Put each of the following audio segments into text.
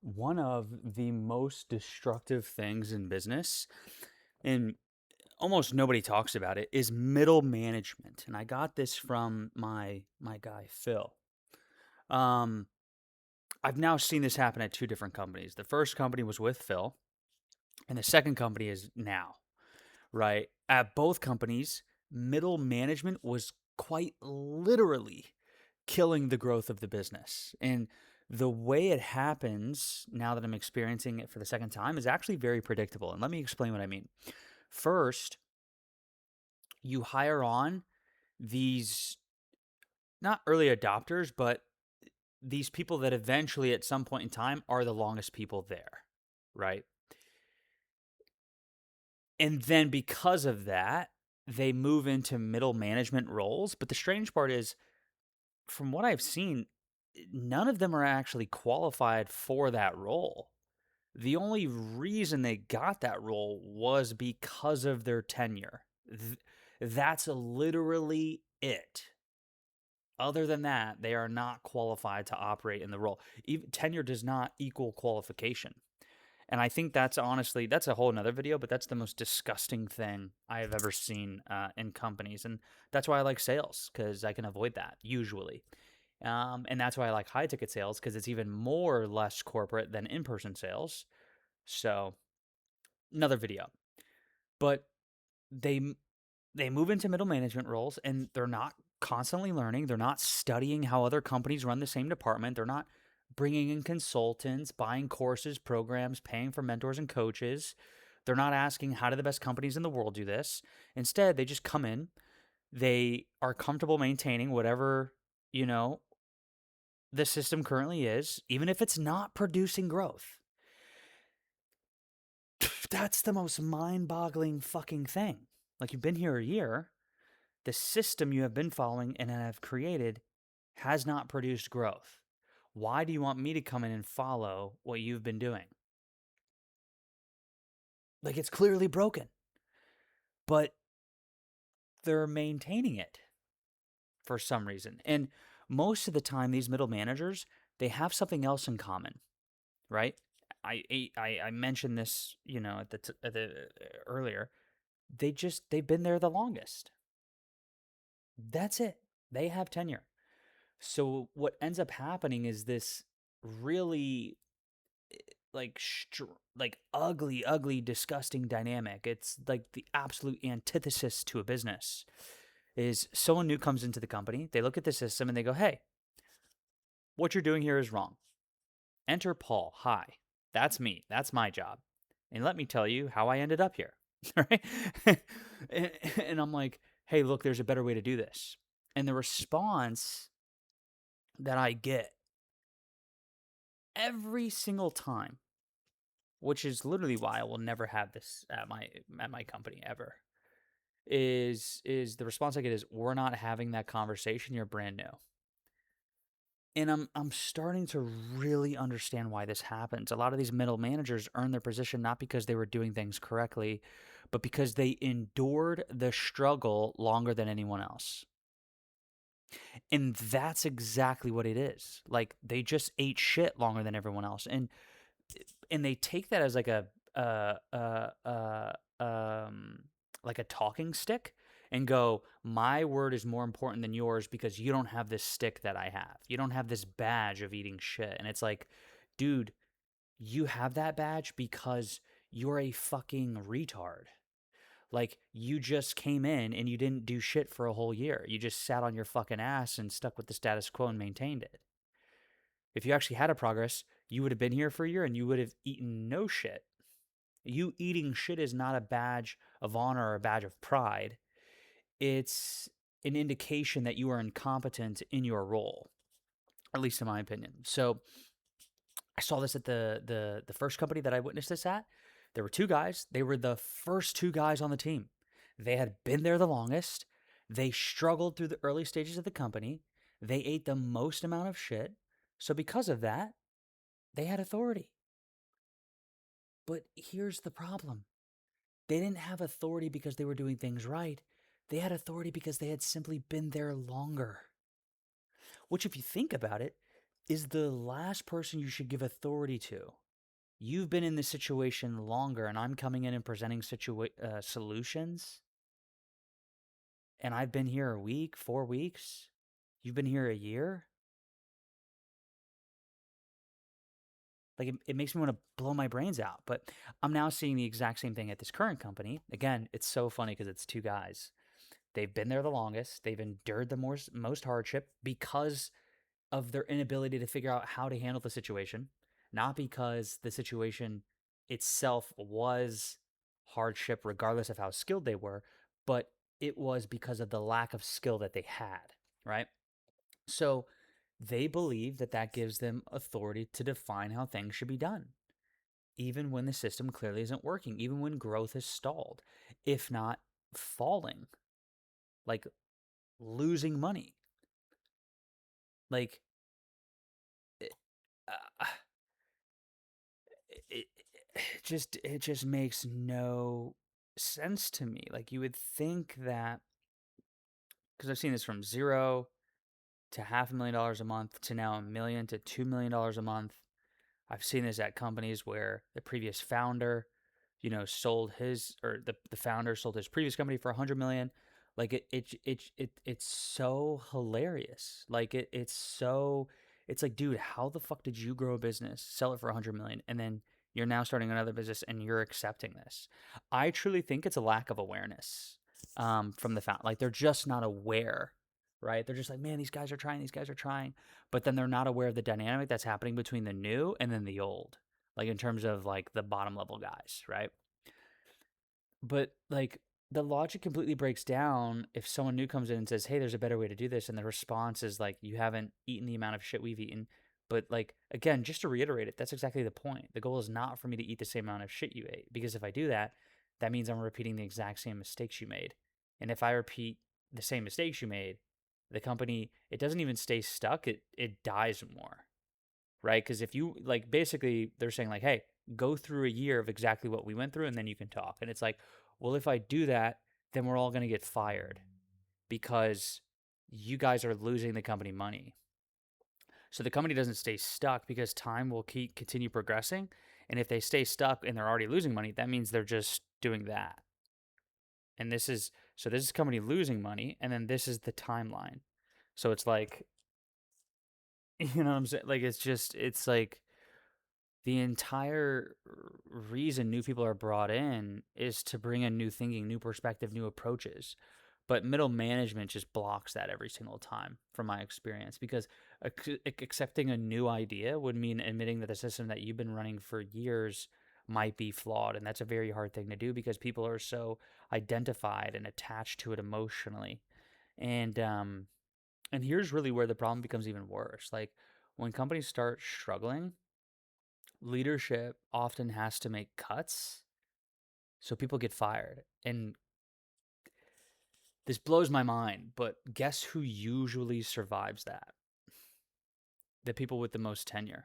One of the most destructive things in business, and almost nobody talks about it, is middle management. And I got this from my guy Phil. Um, I've now seen this happen at two different companies. The first company was with Phil, and the second company is now, right? At both companies, middle management was quite literally killing the growth of the business. And the way it happens, now that I'm experiencing it for the second time, is actually very predictable. And let me explain what I mean. First, you hire on these not early adopters, but these people that eventually at some point in time are the longest people there, right? And then because of that, they move into middle management roles. But the strange part is, from what I've seen, none of them are actually qualified for that role. The only reason they got that role was because of their tenure. That's literally it. Other than that, they are not qualified to operate in the role. Even tenure does not equal qualification. And I think that's honestly, that's a whole nother video, but that's the most disgusting thing I have ever seen in companies. And that's why I like sales, because I can avoid that usually. And that's why I like high ticket sales, because it's even more less corporate than in person sales. So, another video. But they they move into middle management roles and they're not constantly learning. They're not studying how other companies run the same department. They're not bringing in consultants, buying courses, programs, paying for mentors and coaches. They're not asking how do the best companies in the world do this. Instead, they just come in. They are comfortable maintaining whatever, you know, the system currently is, even if it's not producing growth. That's the most mind-boggling fucking thing. Like, you've been here a year, the system you have been following and have created has not produced growth. Why do you want me to come in and follow what you've been doing? Like, it's clearly broken, but they're maintaining it for some reason. And most of the time, these middle managers, they have something else in common, right? I mentioned this, at the earlier. They've been there the longest. That's it. They have tenure. So what ends up happening is this really like ugly, ugly, disgusting dynamic. It's like the absolute antithesis to a business. Is someone new comes into the company, they look at the system and they go, "Hey, what you're doing here is wrong. Enter Paul. Hi, that's me. That's my job. And let me tell you how I ended up here." Right? and, and I'm like, "Hey, look, there's a better way to do this." And the response that I get every single time, which is literally why I will never have this at my company ever, is the response I get is, "We're not having that conversation. You're brand new." And I'm starting to really understand why this happens. A lot of these middle managers earn their position not because they were doing things correctly, but because they endured the struggle longer than anyone else. And that's exactly what it is. Like, they just ate shit longer than everyone else. And they take that as uh uh uh like a talking stick and go, "My word is more important than yours because you don't have this stick that I have. You don't have this badge of eating shit." And it's like, dude, you have that badge because you're a fucking retard. Like, you just came in and you didn't do shit for a whole year. You just sat on your fucking ass and stuck with the status quo and maintained it. If you actually had a progress, you would have been here for a year and you would have eaten no shit. You eating shit is not a badge of honor or a badge of pride. It's an indication that you are incompetent in your role, at least in my opinion. So I saw this at the first company that I witnessed this at. There were two guys. They were the first two guys on the team. They had been there the longest. They struggled through the early stages of the company. They ate the most amount of shit. So because of that, they had authority. But here's the problem. They didn't have authority because they were doing things right. They had authority because they had simply been there longer. Which, if you think about it, is the last person you should give authority to. You've been in this situation longer, and I'm coming in and presenting solutions. And I've been here a week, 4 weeks. You've been here a year. Like it makes me want to blow my brains out. But I'm now seeing the exact same thing at this current company. Again, it's so funny because it's two guys. They've been there the longest. They've endured the most hardship because of their inability to figure out how to handle the situation, not because the situation itself was hardship, regardless of how skilled they were, but it was because of the lack of skill that they had, right? So they believe that that gives them authority to define how things should be done, even when the system clearly isn't working, even when growth is stalled, if not falling, like losing money. Like, uh, it, it just makes no sense to me. Like, you would think that, because I've seen this from zero to $500,000 a month to now $1 million to $2 million a month. I've seen this at companies where the previous founder, sold his, or the founder sold his previous company for 100 million. Like it's so hilarious. Like it's like, dude, how the fuck did you grow a business, sell it for 100 million, and then you're now starting another business and you're accepting this? I truly think it's a lack of awareness from the found. Like they're just not aware, right? They're just like, man, these guys are trying, but then they're not aware of the dynamic that's happening between the new and then the old, like in terms of like the bottom level guys, right? But like the logic completely breaks down if someone new comes in and says, hey, there's a better way to do this, and the response is like, you haven't eaten the amount of shit we've eaten. But like, again, just to reiterate it, that's exactly the point. The goal is not for me to eat the same amount of shit you ate, because if I do that, that means I'm repeating the exact same mistakes you made. And if I repeat the same mistakes you made, the company, it doesn't even stay stuck, it dies more, right? Because if you, like, basically they're saying like, hey, go through a year of exactly what we went through and then you can talk. And it's like, well, if I do that, then we're all going to get fired because you guys are losing the company money. So the company doesn't stay stuck because time will continue progressing. And if they stay stuck and they're already losing money, that means they're just doing that. And this is company losing money, and then this is the timeline. So it's like, you know what I'm saying? Like it's like the entire reason new people are brought in is to bring in new thinking, new perspective, new approaches. But middle management just blocks that every single time, from my experience, because accepting a new idea would mean admitting that the system that you've been running for years might be flawed. And that's a very hard thing to do because people are so identified and attached to it emotionally. And here's really where the problem becomes even worse. Like when companies start struggling, leadership often has to make cuts, so people get fired. And this blows my mind, but guess who usually survives that? The people with the most tenure,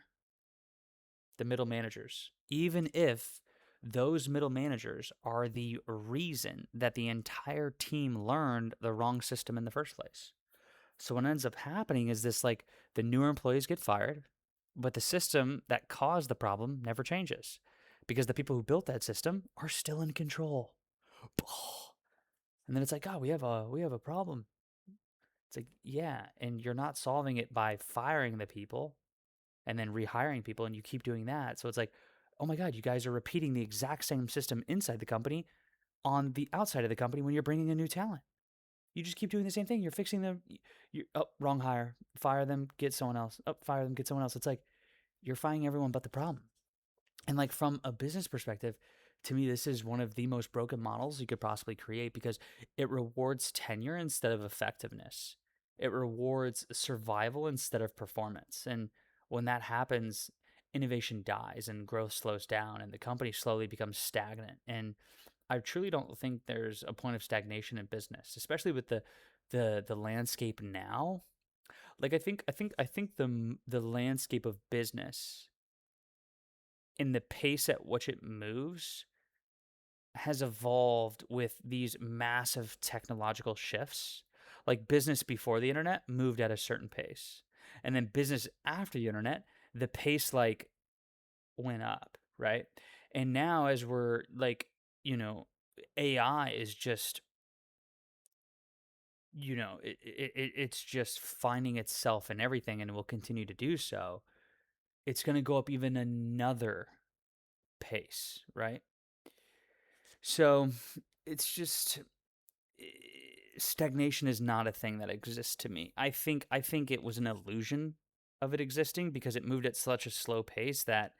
the middle managers. Even if those middle managers are the reason that the entire team learned the wrong system in the first place. So what ends up happening is this, like, the newer employees get fired, but the system that caused the problem never changes because the people who built that system are still in control. And then it's like, oh, we have a problem. It's like, yeah, and you're not solving it by firing the people and then rehiring people, and you keep doing that. So it's like, oh my God, you guys are repeating the exact same system inside the company on the outside of the company when you're bringing in new talent. You just keep doing the same thing. You're fixing them. Wrong hire. Fire them. Get someone else. Fire them. Get someone else. It's like you're firing everyone but the problem. And like from a business perspective, to me, this is one of the most broken models you could possibly create because it rewards tenure instead of effectiveness. It rewards survival instead of performance. And when that happens, innovation dies and growth slows down and the company slowly becomes stagnant. And I truly don't think there's a point of stagnation in business, especially with the landscape now. Like I think the landscape of business and the pace at which it moves has evolved with these massive technological shifts. Like business before the internet moved at a certain pace. And then business after the internet, the pace like went up, right? And now as we're like, you know, AI is just, it's just finding itself in everything and will continue to do so. It's going to go up even another pace, right? So it's just eh, stagnation is not a thing that exists to me. I think it was an illusion of it existing because it moved at such a slow pace that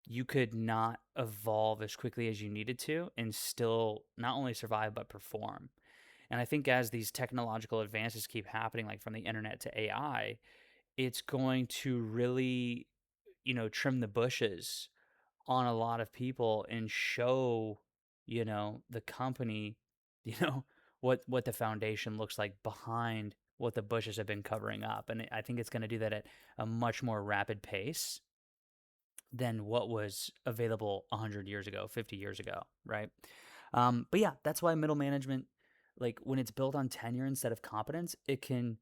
you could not evolve as quickly as you needed to and still not only survive but perform. And I think as these technological advances keep happening, like from the internet to AI, it's going to really, trim the bushes on a lot of people and show, the company, you know, what the foundation looks like behind what the bushes have been covering up. And I think it's going to do that at a much more rapid pace than what was available 100 years ago, 50 years ago, right? But yeah, that's why middle management, like when it's built on tenure instead of competence, it can,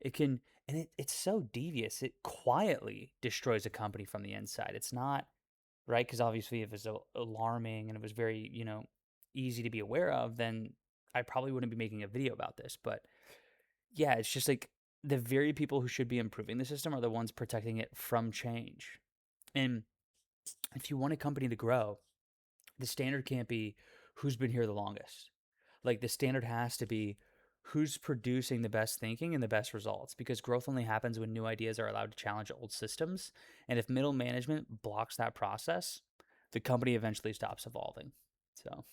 and it's so devious. It quietly destroys a company from the inside. It's not, right? Because obviously, if it's alarming and it was very, easy to be aware of, then I probably wouldn't be making a video about this. But yeah, it's just like the very people who should be improving the system are the ones protecting it from change. And if you want a company to grow, the standard can't be who's been here the longest. Like the standard has to be who's producing the best thinking and the best results because growth only happens when new ideas are allowed to challenge old systems. And if middle management blocks that process, the company eventually stops evolving. So